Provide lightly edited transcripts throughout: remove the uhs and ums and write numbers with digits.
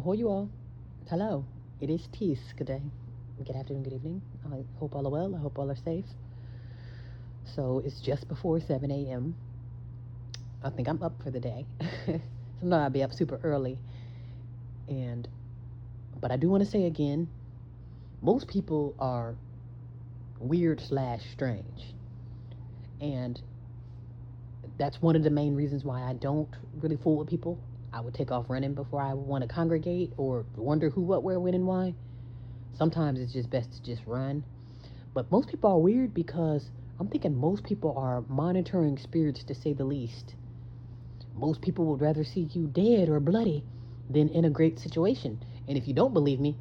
Oh, you all. Hello. It is Tees. Good day. Good afternoon, good evening. I hope all are well. I hope all are safe. So it's just before 7 a.m. I think I'm up for the day. Sometimes I'll be up super early. And, but I do want to say again, most people are weird slash strange. And that's one of the main reasons why I don't really fool with people. I would take off running before I want to congregate or wonder who, what, where, when, and why. Sometimes it's just best to just run. But most people are weird because I'm thinking most people are monitoring spirits, to say the least. Most people would rather see you dead or bloody than in a great situation. And if you don't believe me,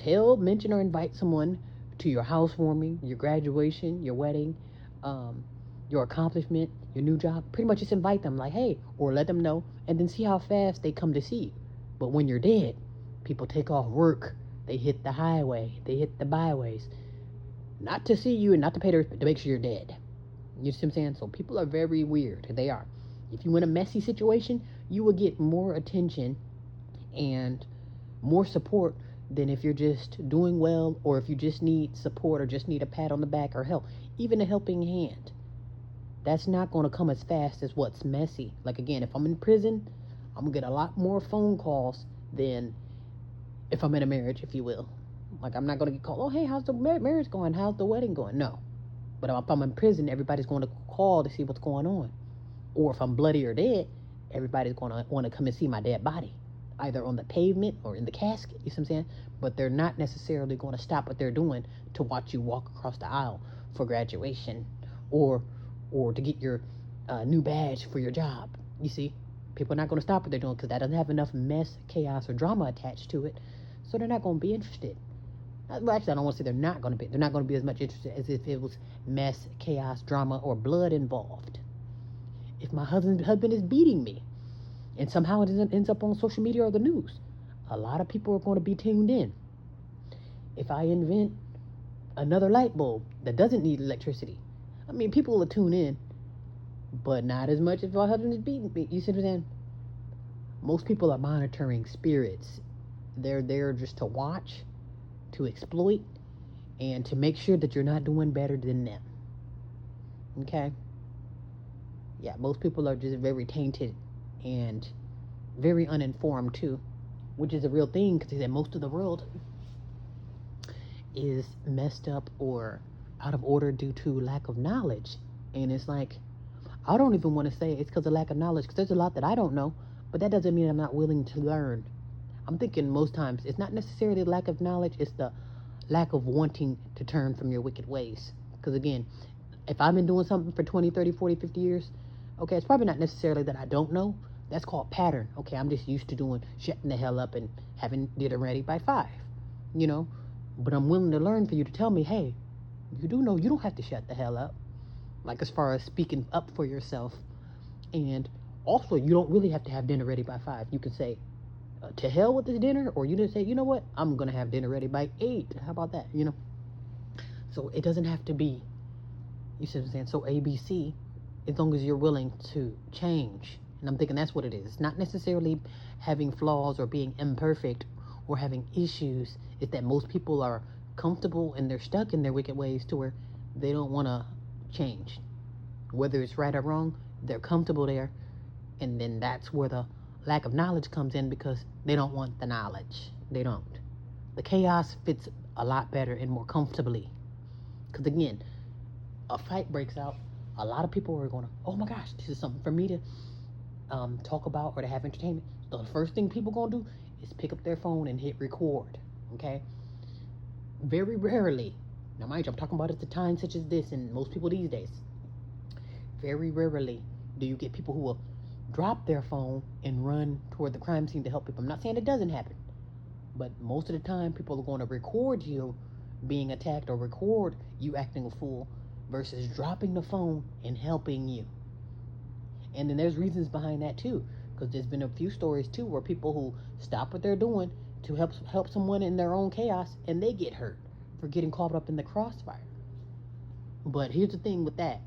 mention, or invite someone to your housewarming, your graduation, your wedding, um, your accomplishment, your new job. Pretty much just invite them, like, hey, or let them know, and then see how fast they come to see you. But when you're dead, people take off work, they hit the highway, they hit the byways, not to see you and not to pay to make sure you're dead. You see what I'm saying? So people are very weird. They are. If you in a messy situation, you will get more attention and more support than if you're just doing well, or if you just need support or just need a pat on the back or help, even a helping hand. That's not going to come as fast as what's messy. Like, again, if I'm in prison, I'm going to get a lot more phone calls than if I'm in a marriage, if you will. Like, I'm not going to get called, oh, hey, how's the marriage going? How's the wedding going? No. But if I'm in prison, everybody's going to call to see what's going on. Or if I'm bloody or dead, everybody's going to want to come and see my dead body, either on the pavement or in the casket. You see what I'm saying? But they're not necessarily going to stop what they're doing to watch you walk across the aisle for graduation, or to get your new badge for your job. You see, people are not going to stop what they're doing because that doesn't have enough mess, chaos, or drama attached to it. So they're not going to be interested. Well, actually, I don't want to say they're not going to be. They're not going to be as much interested as if it was mess, chaos, drama, or blood involved. If my husband is beating me, and somehow it ends up on social media or the news, a lot of people are going to be tuned in. If I invent another light bulb that doesn't need electricity, I mean, people will tune in, but not as much if my husband is beating me. You see what I'm saying? Most people are monitoring spirits. They're there just to watch, to exploit, and to make sure that you're not doing better than them. Okay? Yeah, most people are just very tainted and very uninformed too, which is a real thing because they said most of the world is messed up or out of order due to lack of knowledge. And it's like, I don't even want to say it's because of lack of knowledge, because there's a lot that I don't know, but that doesn't mean I'm not willing to learn. I'm thinking most times it's not necessarily lack of knowledge, it's the lack of wanting to turn from your wicked ways. Because again, if I've been doing something for 20, 30, 40, 50 years, okay, it's probably not necessarily that I don't know. That's called pattern. Okay, I'm just used to doing shutting the hell up and having dinner ready by 5, you know. But I'm willing to learn for you to tell me, hey, you do know you don't have to shut the hell up. Like, as far as speaking up for yourself. And also, you don't really have to have dinner ready by 5. You can say, to hell with this dinner, or you can say, you know what, I'm going to have dinner ready by 8. How about that, you know? So it doesn't have to be, you see what I'm saying? So ABC, as long as you're willing to change. And I'm thinking that's what it is. It's not necessarily having flaws or being imperfect or having issues. It's that most people are comfortable and they're stuck in their wicked ways to where they don't want to change. Whether it's right or wrong, they're comfortable there. And then that's where the lack of knowledge comes in, because they don't want the knowledge. They don't. The chaos fits a lot better and more comfortably. Because again, a fight breaks out, a lot of people are going to, oh my gosh, this is something for me to talk about or to have entertainment. So the first thing people going to do is pick up their phone and hit record. Okay? Very rarely, now mind you, I'm talking about at the time such as this and most people these days, very rarely do you get people who will drop their phone and run toward the crime scene to help people. I'm not saying it doesn't happen, but most of the time people are going to record you being attacked or record you acting a fool versus dropping the phone and helping you. And then there's reasons behind that too, because there's been a few stories too where people who stop what they're doing to help someone in their own chaos, and they get hurt for getting caught up in the crossfire. But here's the thing with that.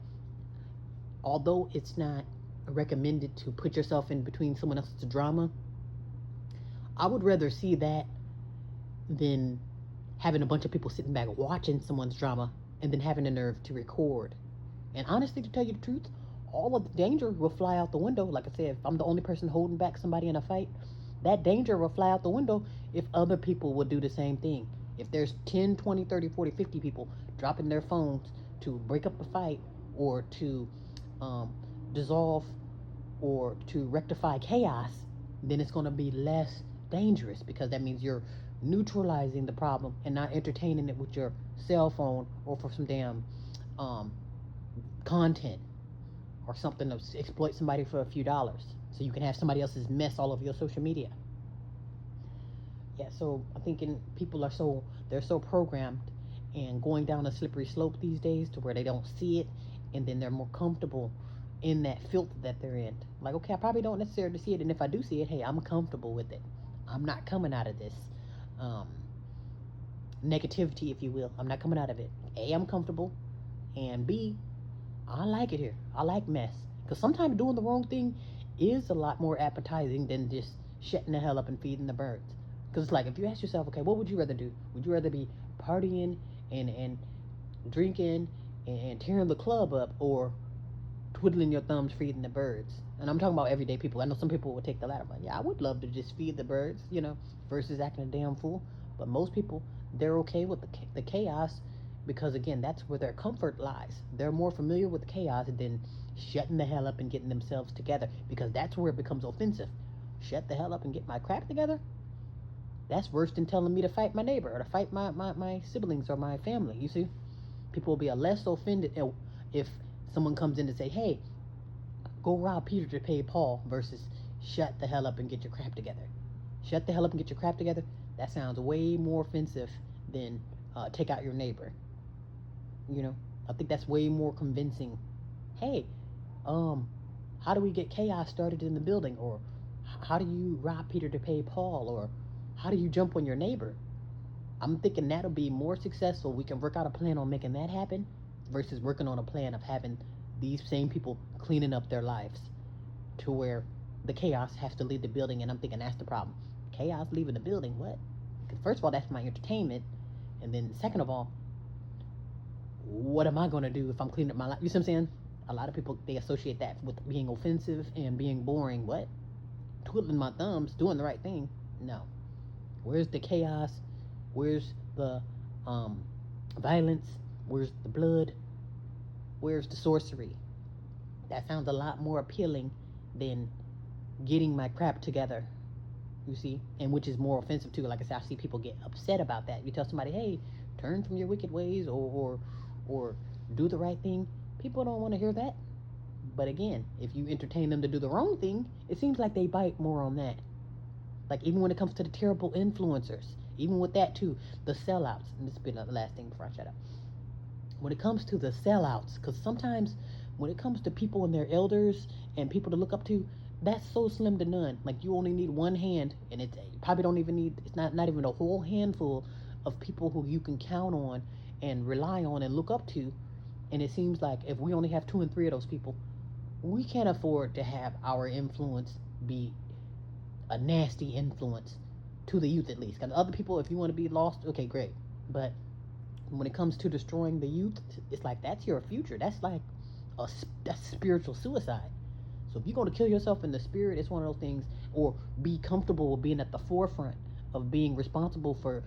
Although it's not recommended to put yourself in between someone else's drama, I would rather see that than having a bunch of people sitting back watching someone's drama and then having the nerve to record. And honestly, to tell you the truth, all of the danger will fly out the window. Like I said, if I'm the only person holding back somebody in a fight, that danger will fly out the window if other people would do the same thing. If there's 10, 20, 30, 40, 50 people dropping their phones to break up a fight or to um, dissolve or to rectify chaos, then it's going to be less dangerous because that means you're neutralizing the problem and not entertaining it with your cell phone or for some damn um, content or something to exploit somebody for a few dollars so you can have somebody else's mess all over your social media. Yeah, so I'm thinking people are they're so programmed and going down a slippery slope these days to where they don't see it and then they're more comfortable in that filter that they're in. Like, okay, I probably don't necessarily see it, and if I do see it, hey, I'm comfortable with it. I'm not coming out of this um, negativity, if you will. I'm not coming out of it. A, I'm comfortable, and B, I like it here. I like mess. Because sometimes doing the wrong thing is a lot more appetizing than just shutting the hell up and feeding the birds. Because it's like, if you ask yourself, okay, what would you rather do? Would you rather be partying and drinking and tearing the club up, or twiddling your thumbs feeding the birds? And I'm talking about everyday people. I know some people would take the latter, but yeah, I would love to just feed the birds, versus acting a damn fool. But most people, they're okay with the chaos because, again, that's where their comfort lies. They're more familiar with chaos than shutting the hell up and getting themselves together, because that's where it becomes offensive. Shut the hell up and get my crap together? That's worse than telling me to fight my neighbor or to fight my siblings or my family. You see, people will be less offended if someone comes in to say, hey, go rob Peter to pay Paul, versus shut the hell up and get your crap together. Shut the hell up and get your crap together. That sounds way more offensive than take out your neighbor. I think that's way more convincing. Hey, how do we get chaos started in the building? Or how do you rob Peter to pay Paul? Or how do you jump on your neighbor? I'm thinking that'll be more successful. We can work out a plan on making that happen versus working on a plan of having these same people cleaning up their lives to where the chaos has to leave the building. And I'm thinking that's the problem. Chaos leaving the building? What? Because first of all, that's my entertainment. And then second of all, what am I going to do if I'm cleaning up my life? You see what I'm saying? A lot of people, they associate that with being offensive and being boring. What? Twiddling my thumbs, doing the right thing? No. Where's the chaos? Where's the violence? Where's the blood? Where's the sorcery? That sounds a lot more appealing than getting my crap together, you see? And which is more offensive too. Like I said, I see people get upset about that. You tell somebody, hey, turn from your wicked ways or do the right thing. People don't want to hear that. But again, if you entertain them to do the wrong thing, it seems like they bite more on that. Like even when it comes to the terrible influencers, even with that too, the sellouts. And this will be the last thing before I shut up. When it comes to the sellouts, because sometimes when it comes to people and their elders and people to look up to, that's so slim to none. Like you only need one hand, and you probably don't even need, it's not even a whole handful of people who you can count on and rely on and look up to. And it seems like if we only have 2 and 3 of those people, we can't afford to have our influence be a nasty influence to the youth, at least. Because other people, if you want to be lost, okay, great. But when it comes to destroying the youth, it's like that's your future. That's like that's spiritual suicide. So if you're going to kill yourself in the spirit, it's one of those things. Or be comfortable with being at the forefront of being responsible for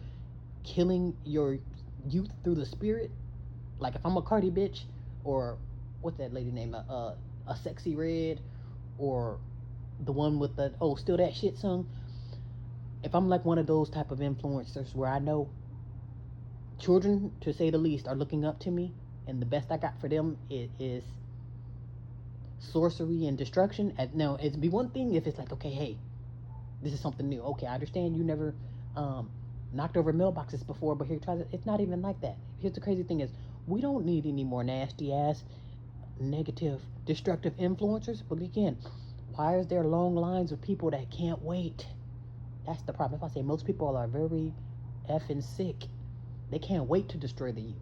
killing your youth through the spirit. Like if I'm a Cardi bitch, or what's that lady name? A Sexy Red, or the one with the Still That Shit song. If I'm like one of those type of influencers where I know children, to say the least, are looking up to me, and the best I got for them is sorcery and destruction. Now, it'd be one thing if it's like, okay, hey, this is something new. Okay, I understand you never knocked over mailboxes before, but here, try it. It's not even like that. Here's the crazy thing is, we don't need any more nasty ass, negative, destructive influencers. But again, why is there long lines of people that can't wait? That's the problem. If I say most people are very effing sick, they can't wait to destroy the youth.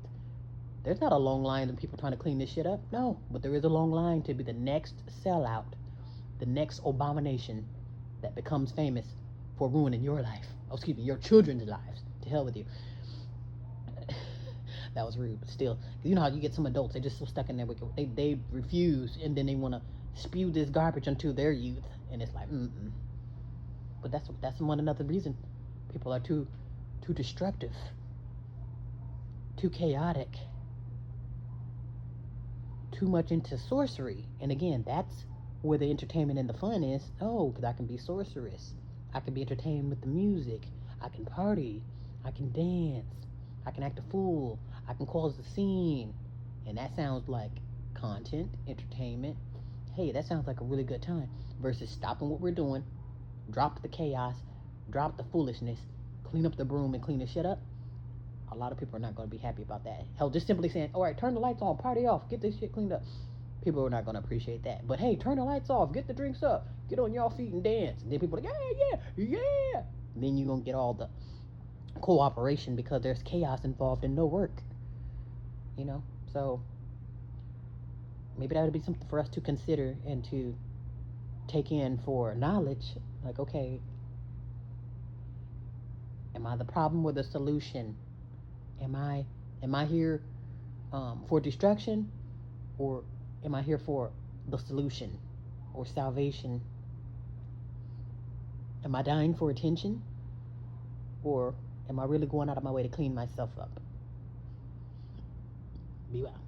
There's not a long line of people trying to clean this shit up. No, but there is a long line to be the next sellout, the next abomination that becomes famous for ruining your life. Oh, excuse me, your children's lives. To hell with you. That was rude, but still, you know how you get some adults, they just so stuck in their wicked, they refuse, and then they want to spew this garbage into their youth, and it's like, But that's one another reason people are too destructive, too chaotic, too much into sorcery. And again, that's where the entertainment and the fun is. Oh, because I can be sorceress, I can be entertained with the music, I can party, I can dance, I can act a fool, I can cause the scene. And that sounds like content, entertainment. Hey, that sounds like a really good time. Versus stopping what we're doing, drop the chaos, drop the foolishness, clean up the broom and clean the shit up. A lot of people are not going to be happy about that. Hell, just simply saying, all right, turn the lights on, party off, get this shit cleaned up. People are not going to appreciate that. But hey, turn the lights off, get the drinks up, get on y'all feet and dance. And then people are like, yeah. And then you're going to get all the cooperation because there's chaos involved and no work. You know? So maybe that would be something for us to consider and to take in for knowledge. Like, okay, am I the problem or the solution? Am I here for destruction, or am I here for the solution or salvation? Am I dying for attention, or am I really going out of my way to clean myself up? Be well.